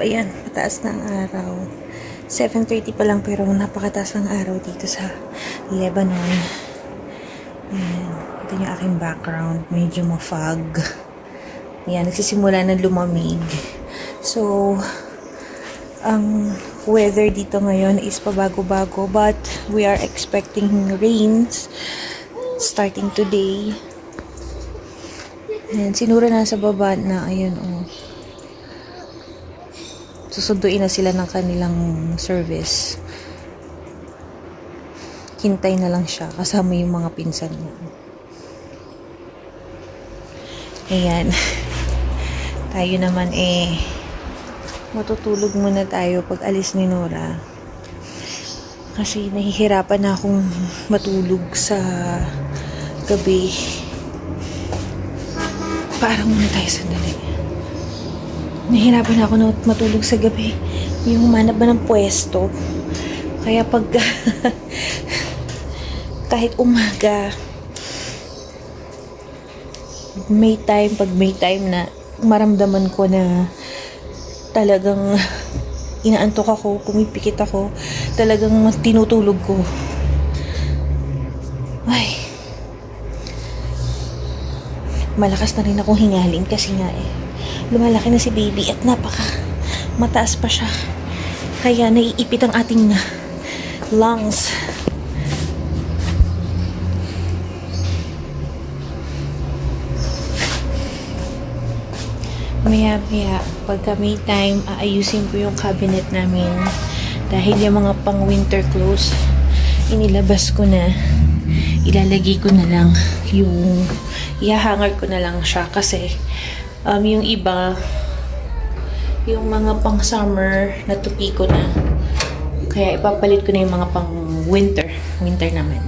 ayan, mataas na ang araw. 7:30 pa lang pero napakataas ng araw dito sa Lebanon. Ayan, ito yung aking background. Medyo ma-fog. Ayan, nagsisimula na lumamig. So, ang weather dito ngayon is pabago-bago but we are expecting rains starting today. Ayan, sinura na sa baba na, ayan oh. Susunduin na sila ng kanilang service. Hintay na lang siya kasama yung mga pinsan niya. Ayan. Tayo naman matutulog muna tayo pag alis ni Nora. Kasi nahihirapan na akong matulog sa gabi. Parang muna tayo sandali. Nahihirapan na ako na matulog sa gabi. Yung humanap ba ng pwesto. Kaya pag kahit umaga pag may time na maramdaman ko na talagang inaantok ako, pumipikit ako, talagang tinutulog ko. Ay. Malakas na rin akong hingalin kasi nga lumalaki na si baby at mataas pa siya. Kaya naiipit ang ating lungs. Maya-maya, pagka may time, aayusin ko yung cabinet namin. Dahil yung mga pang winter clothes, inilabas ko na. Ilalagay ko na lang yung ihahanger ko na lang siya kasi yung iba, yung mga pang summer, natupi ko na. Kaya ipapalit ko na yung mga pang winter naman.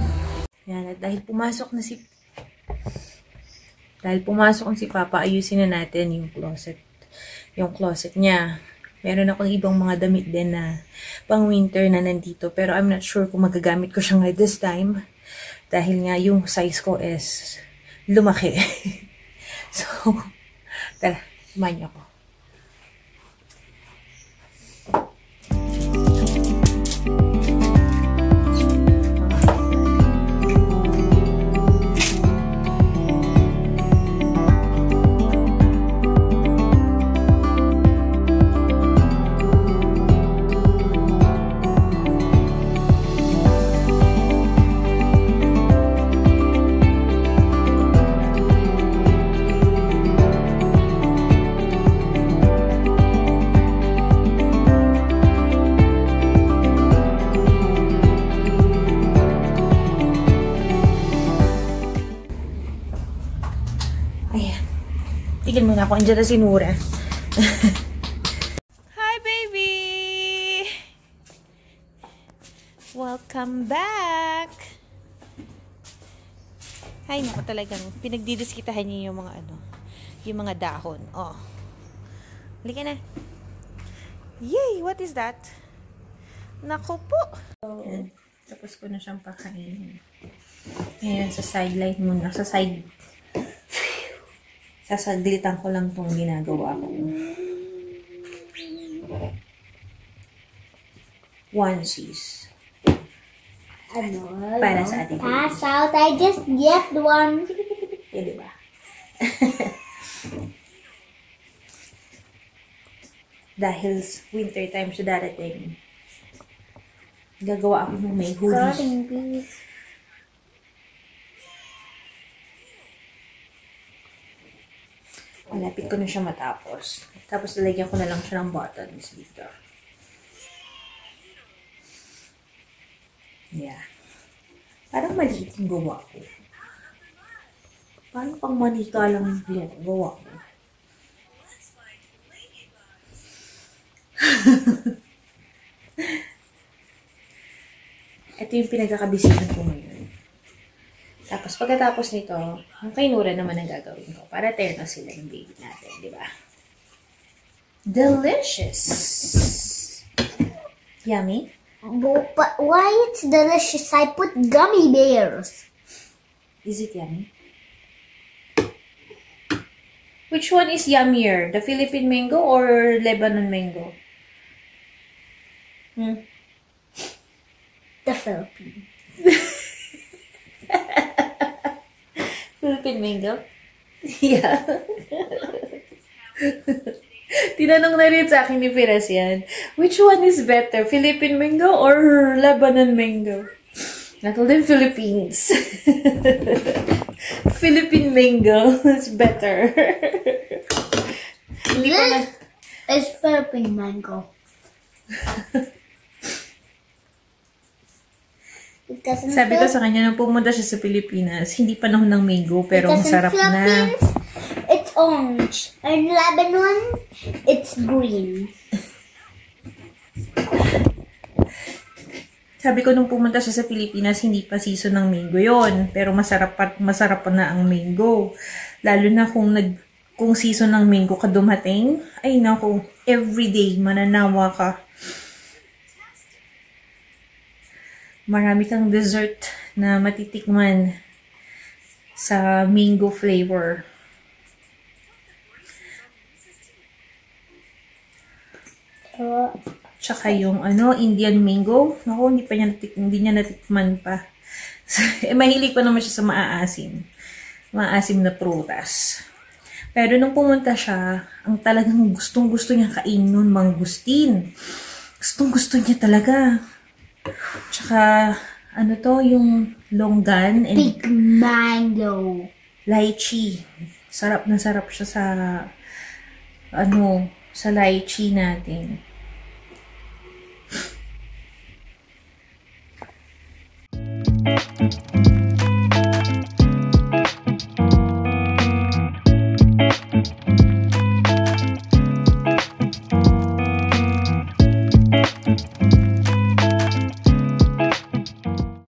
Yan, at dahil pumasok na si Papa, ayusin na natin yung closet niya. Meron akong ibang mga damit din na pang winter na nandito, pero I'm not sure kung magagamit ko siya ngayon this time dahil nga yung size ko is lumaki. So, tara, samahan niyo ako. Tigil muna ako. Andiyan na si Nora. Hi, baby! Welcome back! Ay, naku talagang pinagdidiskitahan niyo yung mga yung mga dahon. Oh. Halika na. Yay! What is that? Naku po! Ayan. Tapos ko na siyang pakainin. Ayan, sa sideline muna. Sasaglitan ko lang itong ginagawa ko. Onesies. Para sa ating pass out. I just get one. Diba? Dahil winter time siya darating. Gagawa ako ng may hoodie. Malapit ko na siya matapos. Tapos lalagyan ko na lang siya ng buttons dito. Yeah. Parang maliit yung gawa ko. Parang pang manika lang yung gawa ko. Ito yung pinagkakabisihan ko ngayon. Tapos, pagkatapos nito, ang kay Nora naman ang gagawin ko. Para terno sila yung baby natin, di ba? Delicious! Yummy? But why it's delicious? I put gummy bears. Is it yummy? Which one is yummier? The Philippine mango or Lebanon mango? The Philippines. Philippine mango? Yeah. Tinanong na rin sa akin ni Firas yan, which one is better, Philippine mango or Lebanon mango? I told them Philippines. Philippine mango is better. Hindi pa na... It's Philippine mango. Sabi ko sa kanya, nung pumunta siya sa Pilipinas, hindi panahon ng mango, pero masarap na. It's orange. In Lebanon, it's green. Sabi ko, nung pumunta siya sa Pilipinas, hindi pa season ng mango yon, pero masarap pa na ang mango. Lalo na kung season ng mango ka dumating, ay naku, everyday mananawa ka. Marami kang dessert na matitikman sa mango flavor. Tsaka yung Indian mango. Naku, hindi niya natikman pa. Mahilig pa naman siya sa maaasim. Maasim na prutas. Pero nung pumunta siya, ang talagang gustong-gusto niya kainin nun, mangustin. Gustong-gusto niya talaga. Tsaka, yung longgan and big mango. Lychee. Sarap na sarap siya sa, sa lychee natin.